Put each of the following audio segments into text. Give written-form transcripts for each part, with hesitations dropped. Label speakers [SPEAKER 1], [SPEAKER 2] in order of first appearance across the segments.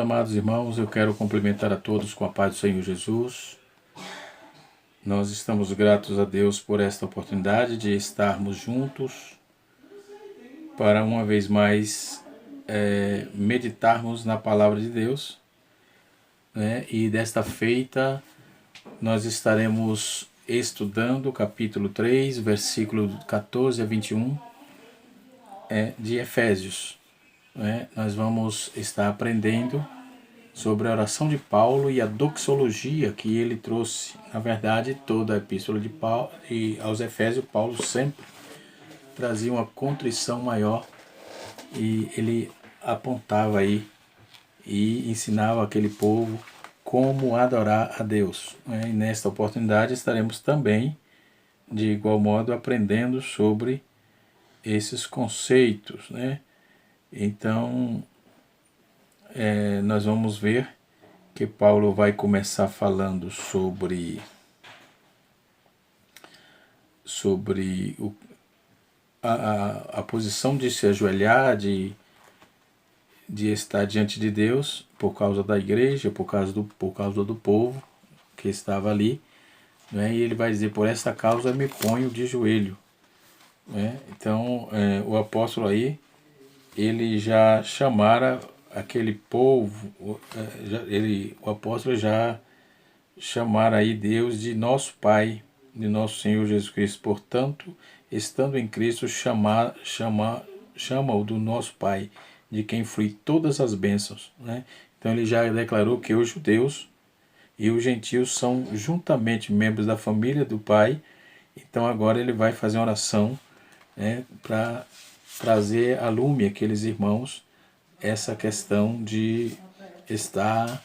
[SPEAKER 1] amados irmãos, eu quero cumprimentar a todos com a paz do Senhor Jesus. Nós estamos gratos a Deus por esta oportunidade de estarmos juntos para uma vez mais meditarmos na Palavra de Deus, né? E desta feita nós estaremos estudando o capítulo 3, versículo 14 a 21 de Efésios. Nós vamos estar aprendendo sobre a oração de Paulo e a doxologia que ele trouxe. Na verdade, toda a epístola de Paulo e aos Efésios, Paulo sempre trazia uma contrição maior e ele apontava aí e ensinava aquele povo como adorar a Deus. E nesta oportunidade estaremos também, de igual modo, aprendendo sobre esses conceitos, né? Então, nós vamos ver que Paulo vai começar falando sobre a posição de se ajoelhar, de estar diante de Deus por causa da igreja, por causa do povo que estava ali, né? E ele vai dizer: por essa causa me ponho de joelho, né? Então, o apóstolo aí, ele já chamara aquele povo, o apóstolo já chamara aí Deus de nosso Pai, de nosso Senhor Jesus Cristo. Portanto, estando em Cristo, chama-o do nosso Pai, de quem flui todas as bênçãos, né? Então ele já declarou que os judeus e os gentios são juntamente membros da família do Pai. Então agora ele vai fazer uma oração, né, para trazer a lume àqueles irmãos essa questão de estar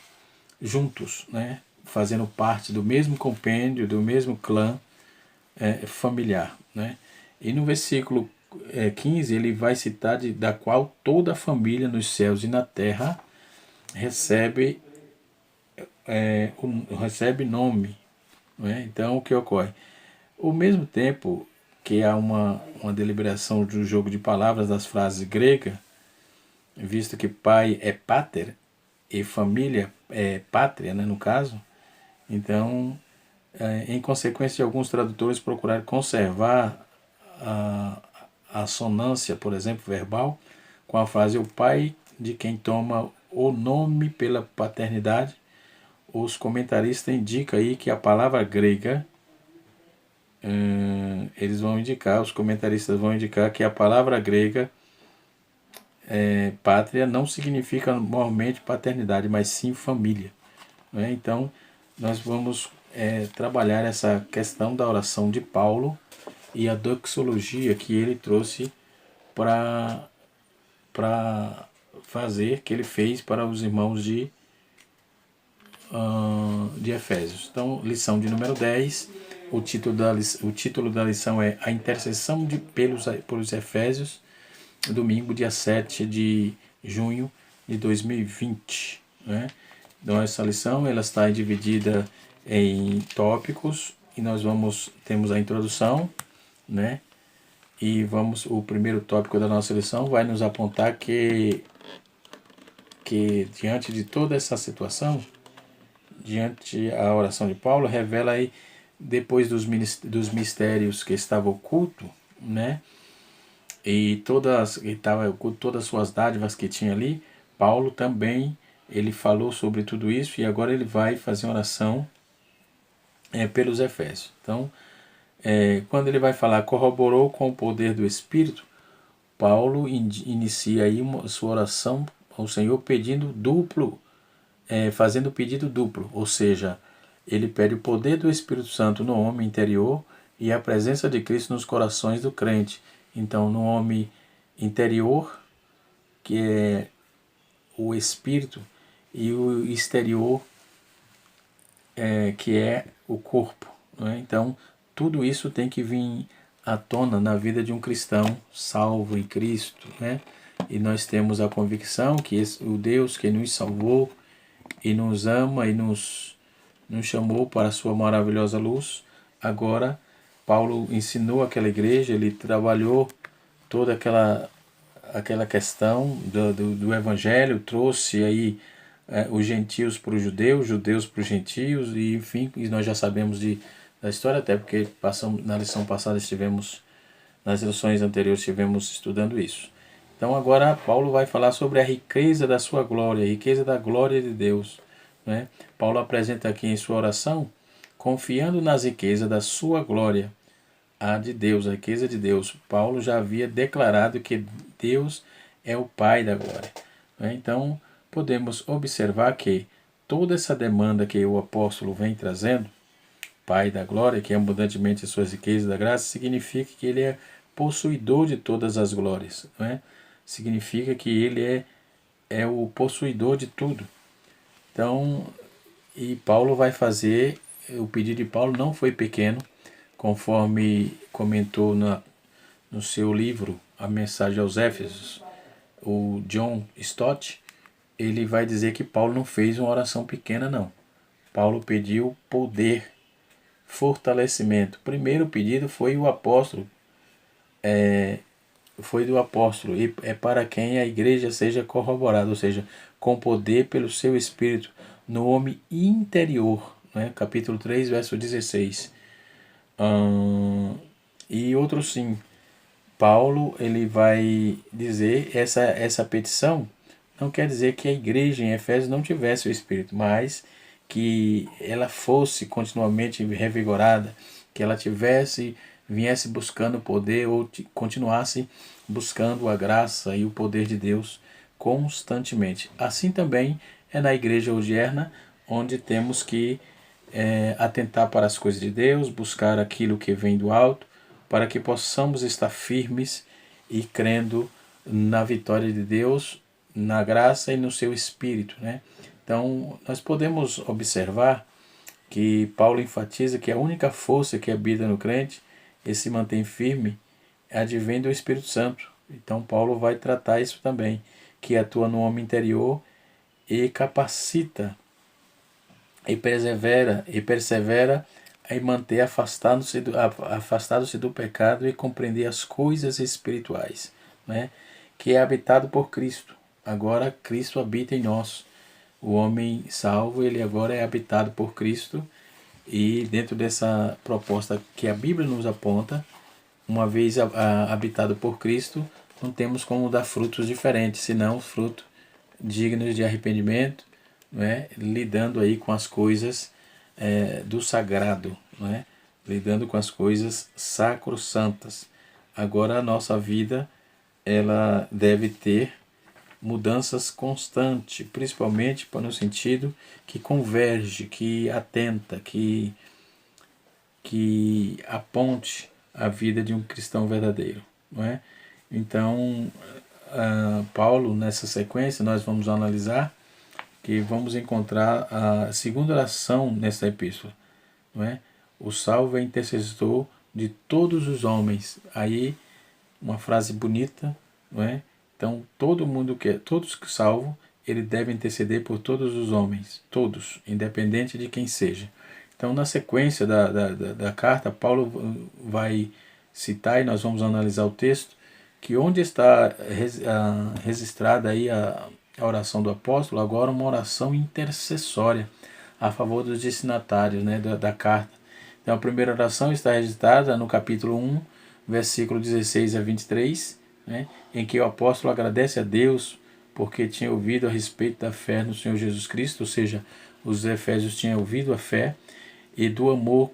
[SPEAKER 1] juntos, né, fazendo parte do mesmo compêndio, do mesmo clã familiar, né? E no versículo 15 ele vai citar da qual toda a família nos céus e na terra recebe nome, né? Então o que ocorre? Ao mesmo tempo que há uma deliberação do jogo de palavras das frases gregas, visto que pai é pater e família é pátria, né, no caso, então, em consequência de alguns tradutores procurarem conservar a assonância, por exemplo, verbal, com a frase o pai de quem toma o nome pela paternidade, os comentaristas indicam aí que a palavra grega, os comentaristas vão indicar que a palavra grega pátria não significa normalmente paternidade, mas sim família, né? Então, nós vamos trabalhar essa questão da oração de Paulo e a doxologia que ele trouxe para fazer, que ele fez para os irmãos de Efésios. Então, lição de número 10, o título da lição é A Intercessão pelos Efésios, domingo, dia 7 de junho de 2020. Né? Então, essa lição ela está dividida em tópicos e nós temos a introdução, né? E o primeiro tópico da nossa lição vai nos apontar que diante de toda essa situação, a oração de Paulo revela aí, depois dos mistérios que estavam ocultos, né? E estava oculto todas as suas dádivas que tinha ali, Paulo também, ele falou sobre tudo isso e agora ele vai fazer uma oração pelos Efésios. Então, quando ele vai falar, corroborou com o poder do Espírito, Paulo inicia aí sua oração ao Senhor fazendo pedido duplo, ou seja, ele pede o poder do Espírito Santo no homem interior e a presença de Cristo nos corações do crente. Então, no homem interior, que é o Espírito, e o exterior, que é o corpo, né? Então, tudo isso tem que vir à tona na vida de um cristão salvo em Cristo, né? E nós temos a convicção que o Deus que nos salvou e nos ama e nos chamou para a sua maravilhosa luz, agora Paulo ensinou aquela igreja, ele trabalhou toda aquela questão do Evangelho, trouxe aí os gentios para os judeus, judeus para os gentios, e enfim, e nós já sabemos da história, até porque na lição passada nas lições anteriores estivemos estudando isso. Então agora Paulo vai falar sobre a riqueza da sua glória, a riqueza da glória de Deus, né? Paulo apresenta aqui em sua oração, confiando nas riquezas da sua glória, a de Deus, a riqueza de Deus. Paulo já havia declarado que Deus é o Pai da glória, né? Então podemos observar que toda essa demanda que o apóstolo vem trazendo, Pai da glória, que é abundantemente as suas riquezas da graça, significa que ele é possuidor de todas as glórias, não é? Significa que ele é o possuidor de tudo. Então, e Paulo vai fazer, o pedido de Paulo não foi pequeno, conforme comentou no seu livro, A Mensagem aos Éfesos, o John Stott, ele vai dizer que Paulo não fez uma oração pequena, não. Paulo pediu poder, fortalecimento. O primeiro pedido foi do apóstolo, e é para quem a igreja seja corroborada, ou seja, com poder pelo seu Espírito, no homem interior, né? Capítulo 3, verso 16. E outro sim, Paulo ele vai dizer, essa petição não quer dizer que a igreja em Efésios não tivesse o Espírito, mas que ela fosse continuamente revigorada, que ela viesse buscando o poder ou continuasse buscando a graça e o poder de Deus constantemente. Assim também é na igreja odierna, onde temos que atentar para as coisas de Deus, buscar aquilo que vem do alto, para que possamos estar firmes e crendo na vitória de Deus, na graça e no seu Espírito, né? Então, nós podemos observar que Paulo enfatiza que a única força que habita no crente e se mantém firme advém do Espírito Santo. Então, Paulo vai tratar isso também, que atua no homem interior e capacita e persevera em manter afastado-se do pecado e compreender as coisas espirituais, né? Que é habitado por Cristo. Agora Cristo habita em nós. O homem salvo, ele agora é habitado por Cristo, e dentro dessa proposta que a Bíblia nos aponta, uma vez habitado por Cristo, não temos como dar frutos diferentes, senão frutos dignos de arrependimento, não é? Lidando aí com as coisas do sagrado, não é? Lidando com as coisas sacrossantas. Agora a nossa vida ela deve ter mudanças constantes, principalmente no sentido que converge, que atenta, que aponte a vida de um cristão verdadeiro, não é? Então, Paulo, nessa sequência, nós vamos analisar que vamos encontrar a segunda oração nessa epístola, não é? O salvo é intercessor de todos os homens. Aí, uma frase bonita, não é? Então, todos que salvo, ele deve interceder por todos os homens, todos, independente de quem seja. Então, na sequência da carta, Paulo vai citar, e nós vamos analisar o texto, que onde está registrada aí a oração do apóstolo, agora uma oração intercessória a favor dos destinatários, né, da carta. Então, a primeira oração está registrada no capítulo 1, versículo 16 a 23, né, em que o apóstolo agradece a Deus porque tinha ouvido a respeito da fé no Senhor Jesus Cristo, ou seja, os efésios tinham ouvido a fé e do amor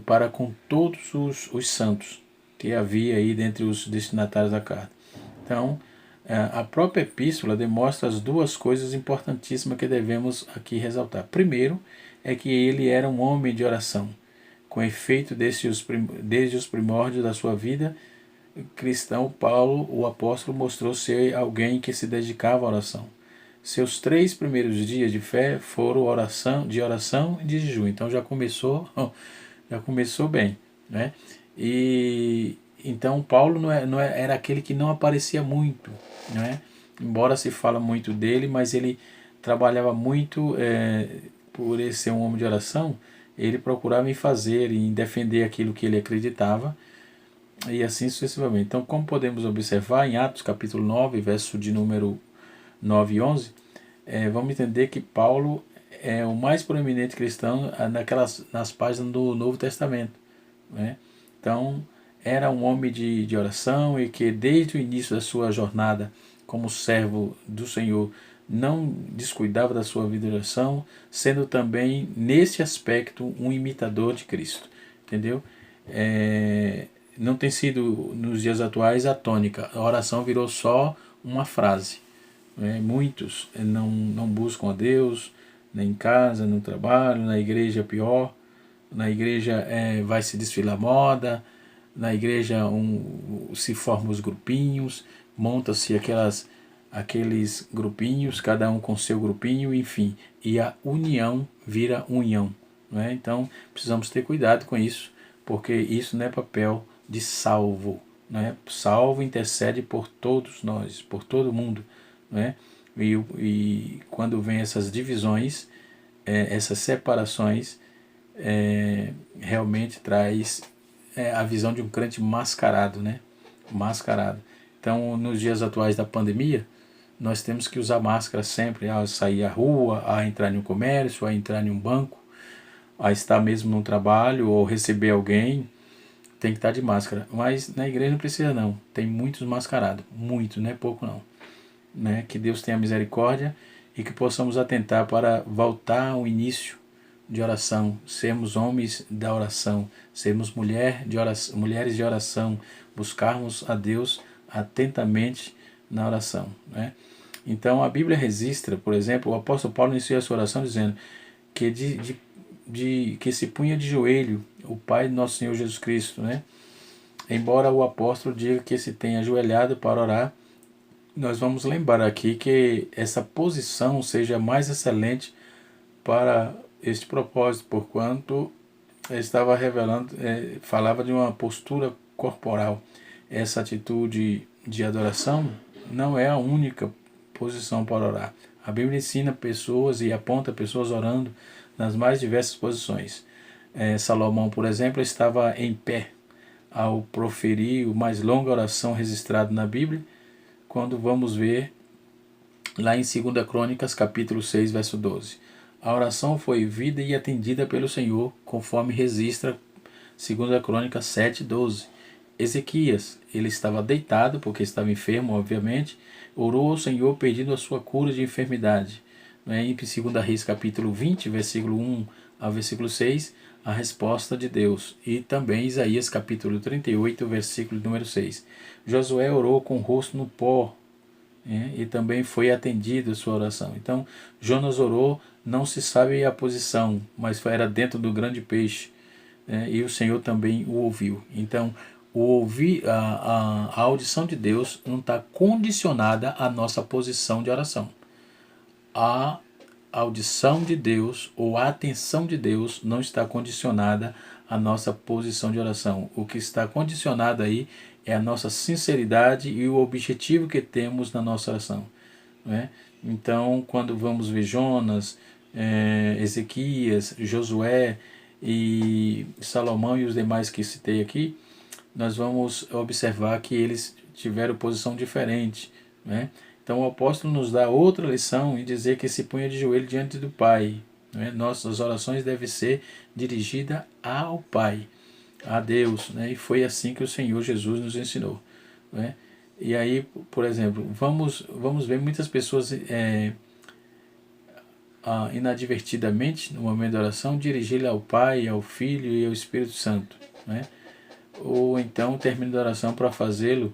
[SPEAKER 1] para com todos os santos que havia aí dentre os destinatários da carta. Então, a própria epístola demonstra as duas coisas importantíssimas que devemos aqui ressaltar. Primeiro, é que ele era um homem de oração. Com efeito, desde os primórdios da sua vida cristão, Paulo, o apóstolo, mostrou ser alguém que se dedicava à oração. Seus 3 primeiros dias de fé foram de oração e de jejum. Então já começou bem, né? E então Paulo era aquele que não aparecia muito, né? Embora se fala muito dele, mas ele trabalhava muito, por ele ser um homem de oração, ele procurava em defender aquilo que ele acreditava, e assim sucessivamente. Então, como podemos observar em Atos capítulo 9, verso de número 9 e 11, vamos entender que Paulo é o mais proeminente cristão nas páginas do Novo Testamento, né? Então, era um homem de oração e que desde o início da sua jornada como servo do Senhor não descuidava da sua vida de oração, sendo também nesse aspecto um imitador de Cristo, entendeu? Não tem sido nos dias atuais a tônica, a oração virou só uma frase, né? Muitos não buscam a Deus, nem em casa, no trabalho, na igreja pior, na igreja vai se desfilar moda, na igreja se formam os grupinhos, monta-se aqueles grupinhos, cada um com seu grupinho, enfim, e a união vira união, né? Então precisamos ter cuidado com isso, porque isso não é papel de salvo, né? Salvo intercede por todos nós, por todo mundo, né? E quando vem essas divisões, essas separações, realmente traz a visão de um crente mascarado, né? Mascarado. Então, nos dias atuais da pandemia, nós temos que usar máscara sempre, a sair à rua, a entrar em um comércio, a entrar em um banco, a estar mesmo no trabalho ou receber alguém, tem que estar de máscara. Mas na igreja não precisa não, tem muitos mascarados, muito, não é pouco não. Né? Que Deus tenha misericórdia e que possamos atentar para voltar ao início de oração, sermos homens da oração, sermos mulheres de oração, buscarmos a Deus atentamente na oração, né? Então a Bíblia registra, por exemplo, o apóstolo Paulo iniciou a sua oração dizendo que que se punha de joelho o Pai do nosso Senhor Jesus Cristo, né? Embora o apóstolo diga que se tenha ajoelhado para orar, nós vamos lembrar aqui que essa posição seja mais excelente para este propósito, porquanto estava revelando, falava de uma postura corporal. Essa atitude de adoração não é a única posição para orar. A Bíblia ensina pessoas e aponta pessoas orando nas mais diversas posições. Salomão, por exemplo, estava em pé ao proferir o mais longa oração registrada na Bíblia, quando vamos ver lá em 2 Crônicas, capítulo 6, verso 12. A oração foi vida e atendida pelo Senhor, conforme registra 2 Crônicas 7, 12. Ezequias, ele estava deitado, porque estava enfermo, obviamente, orou ao Senhor pedindo a sua cura de enfermidade. Em 2 Reis, capítulo 20, versículo 1 ao versículo 6, a resposta de Deus. E também Isaías, capítulo 38, versículo número 6. Josué orou com o rosto no pó, e também foi atendido a sua oração. Então, Jonas orou, não se sabe a posição, mas era dentro do grande peixe, e o Senhor também o ouviu. Então, a audição de Deus não está condicionada à nossa posição de oração. A audição de Deus ou a atenção de Deus não está condicionada à nossa posição de oração. O que está condicionado aí é a nossa sinceridade e o objetivo que temos na nossa oração, né? Então, quando vamos ver Jonas, Ezequias, Josué e Salomão e os demais que citei aqui, nós vamos observar que eles tiveram posição diferente, né? Então o apóstolo nos dá outra lição em dizer que se punha de joelho diante do Pai, né? Nossas orações devem ser dirigidas ao Pai, a Deus, né? E foi assim que o Senhor Jesus nos ensinou, né? E aí, por exemplo, vamos ver muitas pessoas inadvertidamente, no momento da oração, dirigi-la ao Pai, ao Filho e ao Espírito Santo, né? Ou então termina a oração para fazê-lo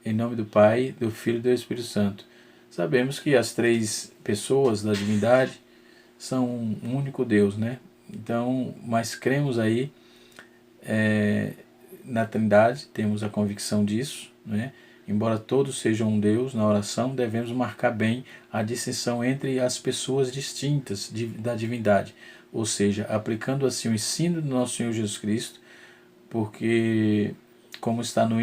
[SPEAKER 1] em nome do Pai, do Filho e do Espírito Santo. Sabemos que as três pessoas da divindade são um único Deus, né? Então, mas cremos aí na Trindade, temos a convicção disso, né? Embora todos sejam um Deus, na oração devemos marcar bem a distinção entre as pessoas distintas da divindade, ou seja, aplicando assim o ensino do nosso Senhor Jesus Cristo, porque, como está no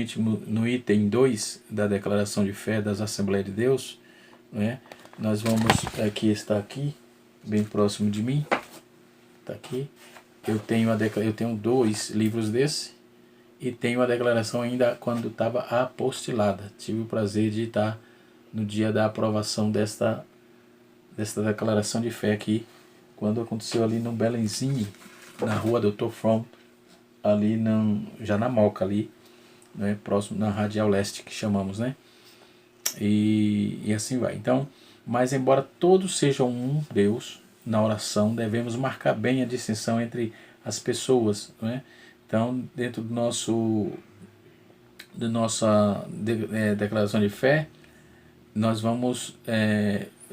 [SPEAKER 1] item 2 da Declaração de Fé das Assembleias de Deus, né, nós vamos, está aqui, bem próximo de mim, está aqui, eu tenho 2 livros desse, e tenho a declaração ainda quando estava apostilada. Tive o prazer de estar no dia da aprovação dessa declaração de fé aqui, quando aconteceu ali no Belenzinho, na rua Dr. From, ali já na Moca ali, né, próximo na Radial Leste que chamamos, né? E assim vai. Então, mas embora todos sejam um Deus, na oração devemos marcar bem a distinção entre as pessoas, né? Então, dentro do nossa declaração de fé, nós vamos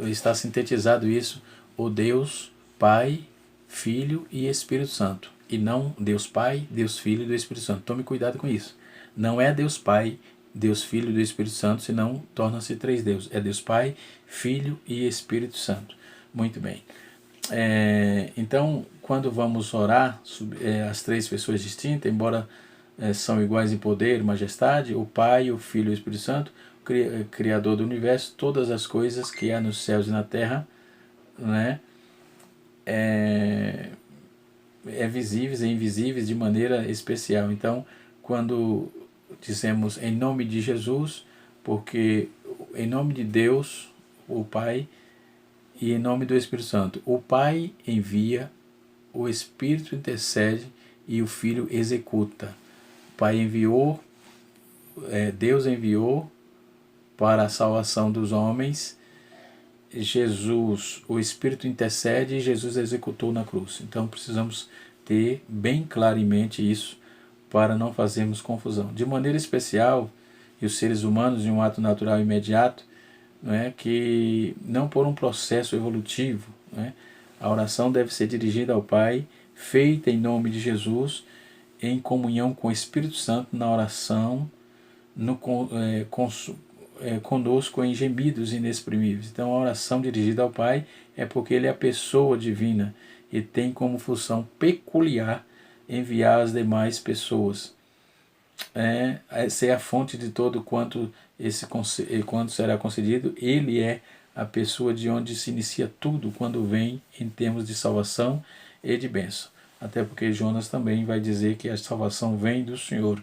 [SPEAKER 1] estar sintetizado isso, o Deus Pai, Filho e Espírito Santo, e não Deus Pai, Deus Filho e do Espírito Santo. Tome cuidado com isso. Não é Deus Pai, Deus Filho e do Espírito Santo, senão torna-se três deuses. É Deus Pai, Filho e Espírito Santo. Muito bem. Então, quando vamos orar as três pessoas distintas, embora são iguais em poder e majestade, o Pai, o Filho e o Espírito Santo, Criador do universo, todas as coisas que há nos céus e na terra, né, visíveis e invisíveis de maneira especial. Então, quando dizemos em nome de Jesus, porque em nome de Deus, o Pai, e em nome do Espírito Santo, o Pai envia, o Espírito intercede e o Filho executa. O Pai enviou, Deus enviou para a salvação dos homens, Jesus, o Espírito intercede e Jesus executou na cruz. Então precisamos ter bem claramente isso para não fazermos confusão. De maneira especial, e os seres humanos em um ato natural imediato, que não por um processo evolutivo, a oração deve ser dirigida ao Pai, feita em nome de Jesus, em comunhão com o Espírito Santo na oração, conosco em gemidos inexprimíveis. Então a oração dirigida ao Pai é porque Ele é a pessoa divina e tem como função peculiar enviar as demais pessoas. Essa é a fonte de todo quanto será concedido. Ele é a pessoa de onde se inicia tudo quando vem em termos de salvação e de bênção. Até porque Jonas também vai dizer que a salvação vem do Senhor,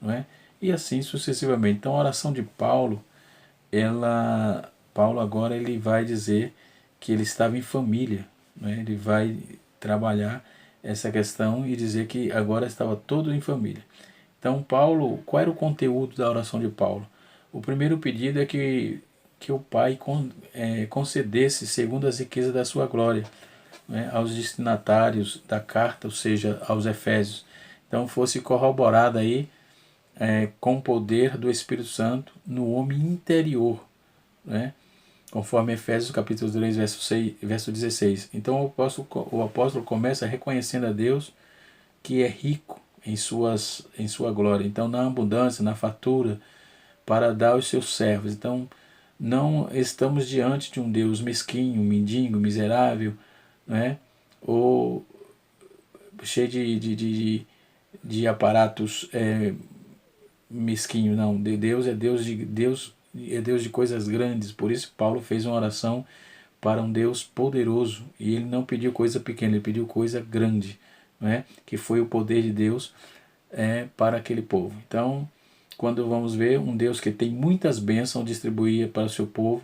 [SPEAKER 1] não é? E assim sucessivamente. Então a oração de Paulo, Paulo agora ele vai dizer que ele estava em família, né? Ele vai trabalhar essa questão e dizer que agora estava todo em família. Então Paulo, qual era o conteúdo da oração de Paulo? O primeiro pedido é que o Pai concedesse segundo as riquezas da sua glória, né, aos destinatários da carta, ou seja, aos Efésios. Então fosse corroborada aí com o poder do Espírito Santo no homem interior, né? Conforme Efésios capítulo 3, verso 16. Então o apóstolo começa reconhecendo a Deus que é rico em sua glória. Então na abundância, na fartura, para dar aos seus servos. Então não estamos diante de um Deus mesquinho, mendigo, miserável, né? Ou cheio de aparatos mesquinho, não. Deus é Deus de coisas grandes. Por isso Paulo fez uma oração para um Deus poderoso, e ele não pediu coisa pequena, ele pediu coisa grande, que foi o poder de Deus para aquele povo. Então, quando vamos ver um Deus que tem muitas bênçãos a distribuir para o seu povo,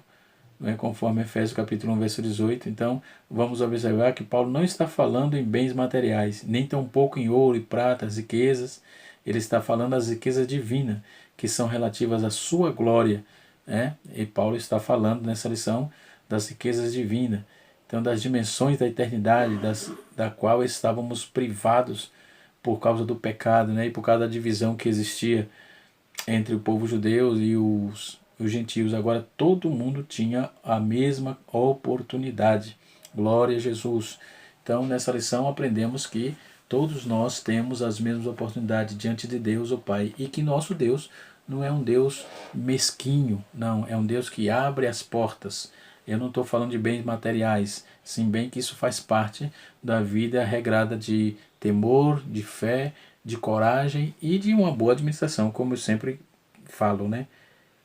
[SPEAKER 1] conforme Efésios capítulo 1, verso 18, então vamos observar que Paulo não está falando em bens materiais, nem tampouco em ouro e prata, as riquezas. Ele está falando das riquezas divinas, que são relativas à sua glória, e Paulo está falando nessa lição das riquezas divinas, então das dimensões da eternidade, da qual estávamos privados por causa do pecado, e por causa da divisão que existia entre o povo judeu e os gentios. Agora todo mundo tinha a mesma oportunidade. Glória a Jesus. Então nessa lição aprendemos que todos nós temos as mesmas oportunidades diante de Deus, o Pai, e que nosso Deus não é um Deus mesquinho, não, é um Deus que abre as portas. Eu não estou falando de bens materiais, sim, bem que isso faz parte da vida regrada de temor, de fé, de coragem e de uma boa administração, como eu sempre falo,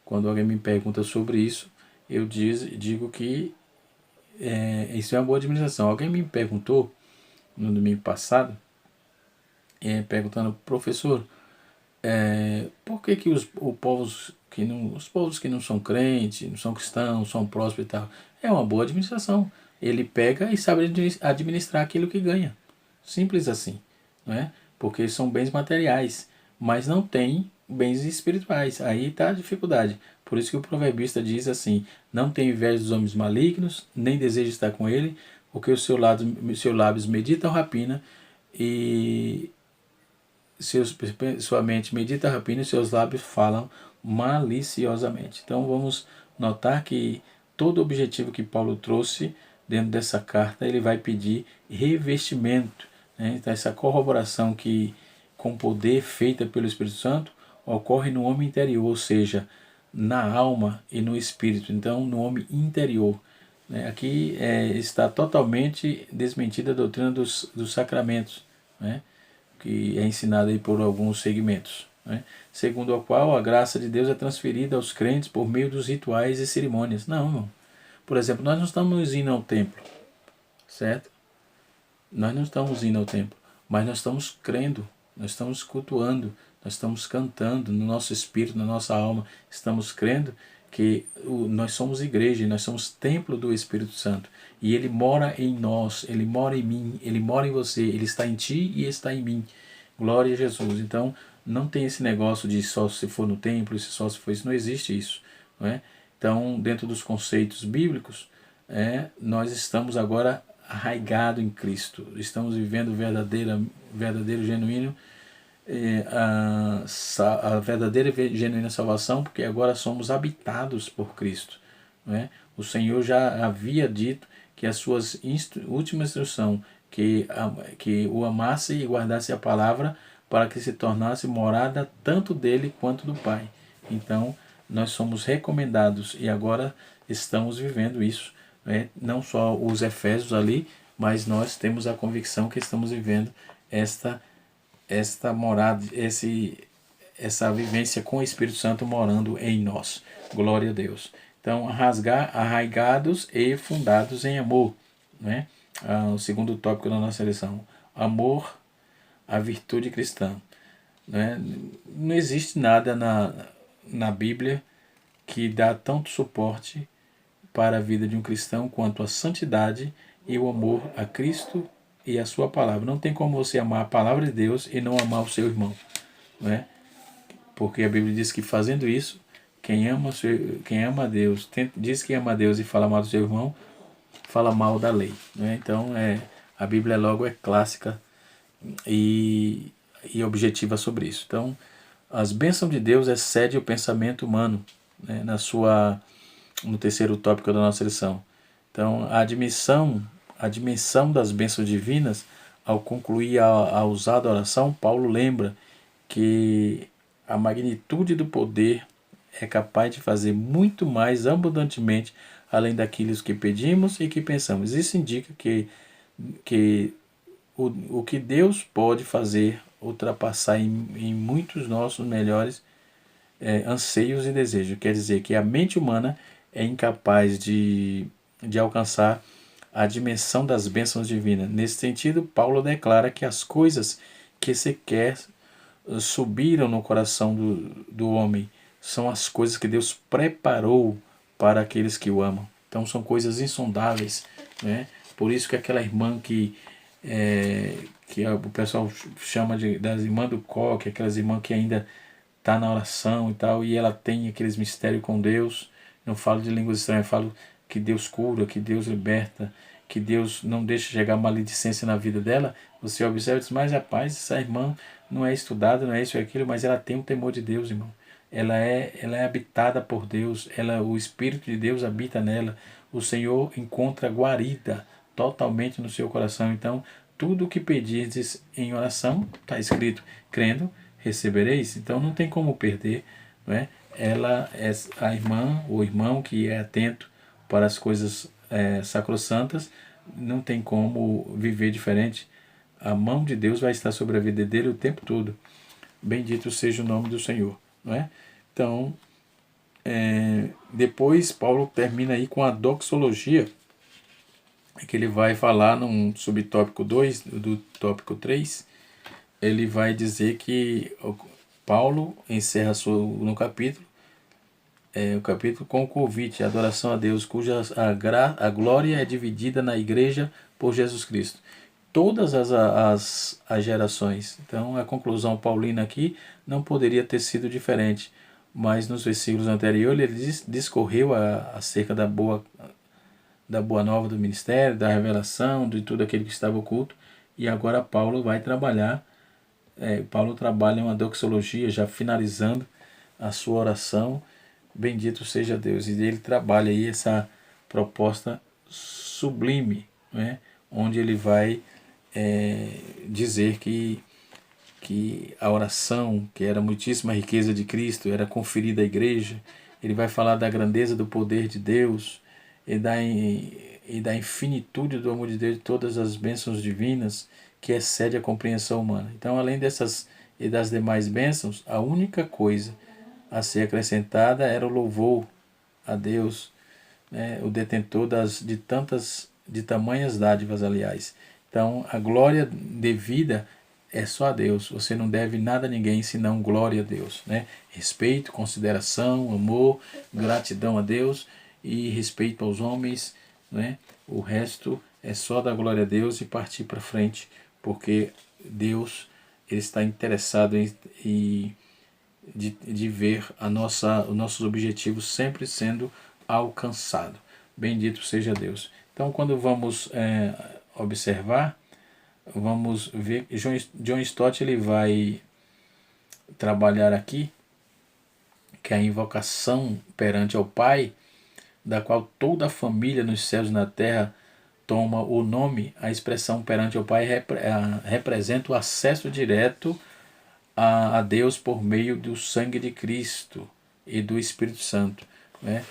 [SPEAKER 1] Quando alguém me pergunta sobre isso, eu digo que isso é uma boa administração. Alguém me perguntou no domingo passado, perguntando, professor, por que os povos os povos que não são crentes, não são cristãos, são prósperos e tal, é uma boa administração. Ele pega e sabe administrar aquilo que ganha. Simples assim, não é? Porque são bens materiais, mas não tem bens espirituais. Aí está a dificuldade. Por isso que o proverbista diz assim: não tem inveja dos homens malignos, nem deseja estar com ele, porque o seu lábios meditam rapina e sua mente medita a rapina e seus lábios falam maliciosamente. Então vamos notar que todo o objetivo que Paulo trouxe dentro dessa carta, ele vai pedir revestimento, né? Então essa corroboração que com poder feita pelo Espírito Santo ocorre no homem interior, ou seja, na alma e no espírito. Então no homem interior, né? Aqui está totalmente desmentida a doutrina dos sacramentos, né? Que é ensinada aí por alguns segmentos, né? Segundo a qual a graça de Deus é transferida aos crentes por meio dos rituais e cerimônias. Não, irmão. Por exemplo, nós não estamos indo ao templo, certo? Nós não estamos indo ao templo, mas nós estamos crendo, nós estamos cultuando, nós estamos cantando no nosso espírito, na nossa alma, estamos crendo que nós somos igreja, nós somos templo do Espírito Santo. E Ele mora em nós, Ele mora em mim, Ele mora em você, Ele está em ti e está em mim. Glória a Jesus. Então, não tem esse negócio de só se for no templo, se só se for isso, não existe isso, não é? Então, dentro dos conceitos bíblicos, nós estamos agora arraigados em Cristo, estamos vivendo verdadeiro, genuíno, a verdadeira e genuína salvação, porque agora somos habitados por Cristo, não é? O Senhor já havia dito que as suas últimas instruções, que o amasse e guardasse a palavra, para que se tornasse morada tanto dele quanto do Pai. Então, nós somos recomendados e agora estamos vivendo isso, né? Não só os Efésios ali, mas nós temos a convicção que estamos vivendo esta morada, essa vivência com o Espírito Santo morando em nós. Glória a Deus. Então, arraigados e fundados em amor, né? O segundo tópico da nossa lição: amor, a virtude cristã, né? Não existe nada na Bíblia que dá tanto suporte para a vida de um cristão quanto a santidade e o amor a Cristo e a sua palavra. Não tem como você amar a palavra de Deus e não amar o seu irmão, né? Porque a Bíblia diz que fazendo isso, quem ama a Deus, diz que ama a Deus e fala mal do seu irmão, fala mal da lei, né? Então a Bíblia logo é clássica e objetiva sobre isso. Então, as bênçãos de Deus excedem o pensamento humano, né? No terceiro tópico da nossa lição. Então, a dimensão das bênçãos divinas, ao concluir a usada oração, Paulo lembra que a magnitude do poder é capaz de fazer muito mais abundantemente além daquilo que pedimos e que pensamos. Isso indica que o que Deus pode fazer ultrapassar em muitos nossos melhores anseios e desejos. Quer dizer que a mente humana é incapaz de alcançar a dimensão das bênçãos divinas. Nesse sentido, Paulo declara que as coisas que sequer subiram no coração do homem são as coisas que Deus preparou para aqueles que o amam. Então são coisas insondáveis, né? Por isso que aquela irmã que o pessoal chama das irmãs do coque, aquelas irmãs que ainda está na oração e tal, e ela tem aqueles mistérios com Deus. Não falo de línguas estranhas, falo que Deus cura, que Deus liberta, que Deus não deixa chegar maledicência na vida dela. Você observa e diz: mas rapaz, essa irmã não é estudada, não é isso ou aquilo, mas ela tem um temor de Deus, irmão. Ela é habitada por Deus, o Espírito de Deus habita nela. O Senhor encontra guarida totalmente no seu coração. Então, tudo o que pedirdes em oração, está escrito: crendo, recebereis. Então, não tem como perder, não é? Ela é a irmã ou irmão que é atento para as coisas sacrossantas, não tem como viver diferente. A mão de Deus vai estar sobre a vida dele o tempo todo. Bendito seja o nome do Senhor, não é? Então, depois Paulo termina aí com a doxologia, que ele vai falar no subtópico 2 do tópico 3. Ele vai dizer que Paulo encerra no capítulo o capítulo com o convite, adoração a Deus, cuja a glória é dividida na igreja por Jesus Cristo. Todas as gerações. Então, a conclusão paulina aqui não poderia ter sido diferente. Mas nos versículos anteriores ele discorreu acerca da boa nova do ministério, da revelação, de tudo aquilo que estava oculto. E agora Paulo vai trabalhar. Paulo trabalha uma doxologia, já finalizando a sua oração. Bendito seja Deus. E ele trabalha aí essa proposta sublime, né? Onde ele vai dizer que a oração, que era a muitíssima riqueza de Cristo, era conferida à igreja. Ele vai falar da grandeza do poder de Deus e da infinitude do amor de Deus, de todas as bênçãos divinas que excede a compreensão humana. Então, além dessas e das demais bênçãos, a única coisa a ser acrescentada era o louvor a Deus, né, o detentor de tamanhas dádivas, aliás. Então, a glória devida é só a Deus. Você não deve nada a ninguém senão glória a Deus, né? Respeito, consideração, amor, gratidão a Deus e respeito aos homens, né? O resto é só dar glória a Deus e partir para frente, porque Deus ele está interessado de ver os nossos objetivos sempre sendo alcançados. Bendito seja Deus. Então, quando vamos observar, vamos ver que John Stott ele vai trabalhar aqui que a invocação perante ao Pai, da qual toda a família nos céus e na terra toma o nome. A expressão perante ao Pai representa o acesso direto a Deus por meio do sangue de Cristo e do Espírito Santo, né?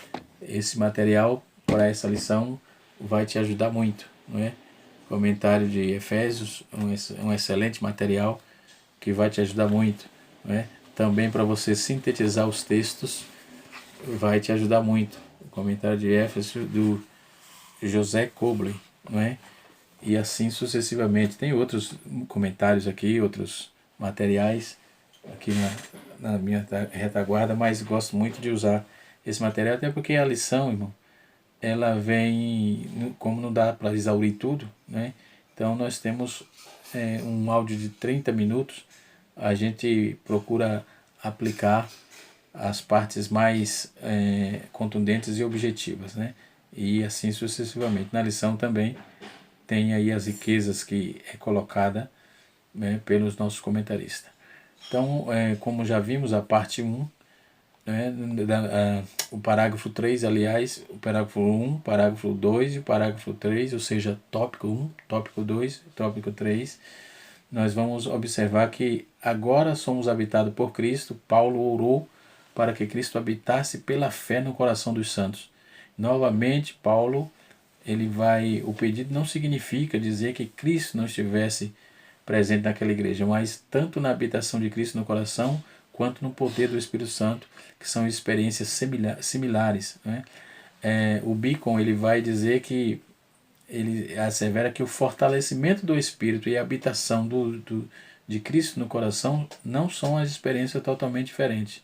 [SPEAKER 1] Esse material para essa lição vai te ajudar muito, não é? Comentário de Efésios, um excelente material que vai te ajudar muito, né? Também para você sintetizar os textos vai te ajudar muito. O comentário de Éfeso do José Cobley, não é? E assim sucessivamente. Tem outros comentários aqui, outros materiais aqui na minha retaguarda, mas gosto muito de usar esse material, até porque a lição, irmão, ela vem, como não dá para exaurir tudo, né? Então nós temos um áudio de 30 minutos, a gente procura aplicar as partes mais contundentes e objetivas, né? E assim sucessivamente. Na lição também tem aí as riquezas que é colocada, né, pelos nossos comentaristas. Então, como já vimos, a parte 1, né, o parágrafo 3, aliás, o parágrafo 1, parágrafo 2 e o parágrafo 3, ou seja, tópico 1, tópico 2, tópico 3, nós vamos observar que agora somos habitados por Cristo. Paulo orou para que Cristo habitasse pela fé no coração dos santos. Novamente, Paulo, o pedido não significa dizer que Cristo não estivesse presente naquela igreja, mas tanto na habitação de Cristo no coração, quanto no poder do Espírito Santo, que são experiências similares, né? O Beacon ele vai dizer que ele assevera que o fortalecimento do Espírito e a habitação de Cristo no coração não são as experiências totalmente diferentes.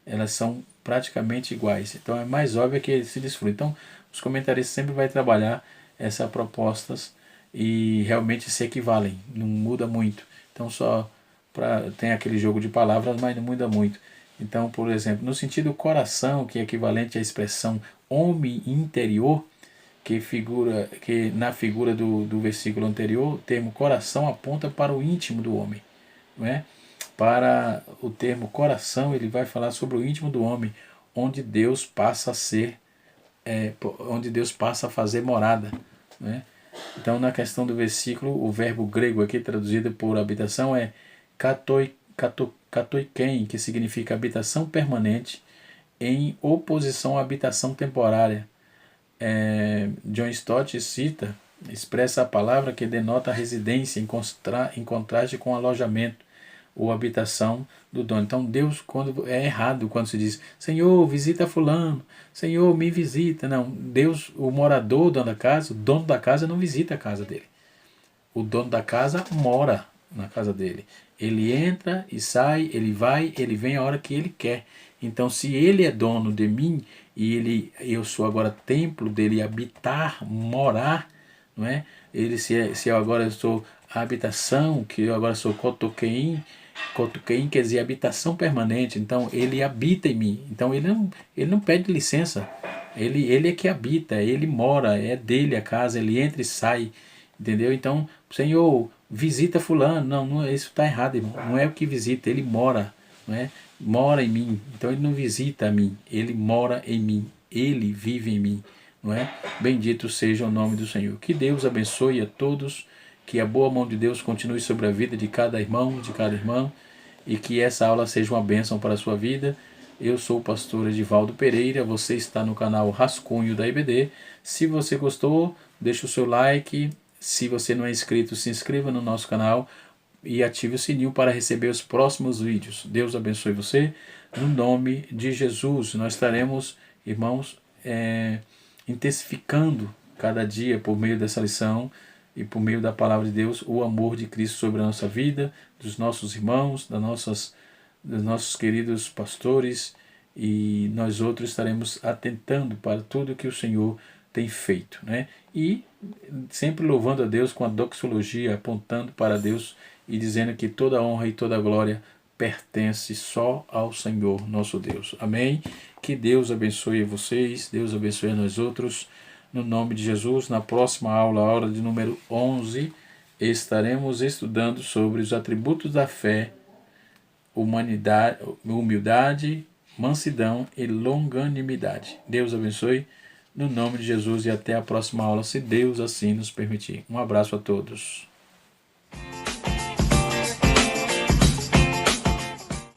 [SPEAKER 1] Elas são praticamente iguais. Então é mais óbvio que eles se desfrutam. Então os comentaristas sempre vão trabalhar essas propostas e realmente se equivalem, não muda muito. Então tem aquele jogo de palavras, mas não muda muito. Então, por exemplo, no sentido coração, que é equivalente à expressão homem interior, que na figura do versículo anterior, o termo coração aponta para o íntimo do homem, não é? Para o termo coração, ele vai falar sobre o íntimo do homem, onde Deus passa a fazer morada, né? Então, na questão do versículo, o verbo grego aqui traduzido por habitação é katoiken, que significa habitação permanente, em oposição à habitação temporária. John Stott expressa a palavra que denota a residência em contraste com alojamento ou habitação do dono. Então Deus, quando é errado quando se diz Senhor, visita fulano, Senhor, me visita. Não, Deus, o morador, o dono da casa não visita a casa dele. O dono da casa mora na casa dele. Ele entra e sai, ele vai, ele vem a hora que ele quer. Então, se Ele é dono de mim e eu sou agora templo dele, habitar, morar, não é? Ele se eu agora eu sou a habitação, que eu agora sou Kotokein, Kotokein quer dizer habitação permanente. Então, Ele habita em mim. Então, ele não pede licença. Ele é que habita, ele mora, é dele a casa, ele entra e sai, entendeu? Então, Senhor, visita fulano. Não, isso está errado, irmão. Não é o que visita, ele mora, não é? Mora em mim. Então ele não visita a mim, ele mora em mim, ele vive em mim, não é? Bendito seja o nome do Senhor. Que Deus abençoe a todos, que a boa mão de Deus continue sobre a vida de cada irmão, de cada irmã, e que essa aula seja uma bênção para a sua vida. Eu sou o pastor Edivaldo Pereira, você está no canal Rascunho da IBD. Se você gostou, deixa o seu like. Se você não é inscrito, se inscreva no nosso canal e ative o sininho para receber os próximos vídeos. Deus abençoe você. No nome de Jesus, nós estaremos, irmãos, intensificando cada dia por meio dessa lição e por meio da palavra de Deus o amor de Cristo sobre a nossa vida, dos nossos irmãos, dos nossos queridos pastores, e nós outros estaremos atentando para tudo que o Senhor tem feito, né? E sempre louvando a Deus com a doxologia, apontando para Deus e dizendo que toda honra e toda glória pertence só ao Senhor nosso Deus. Amém? Que Deus abençoe vocês, Deus abençoe a nós outros. No nome de Jesus, na próxima aula, a hora de número 11, estaremos estudando sobre os atributos da fé, humildade, mansidão e longanimidade. Deus abençoe, no nome de Jesus, e até a próxima aula, se Deus assim nos permitir. Um abraço a todos.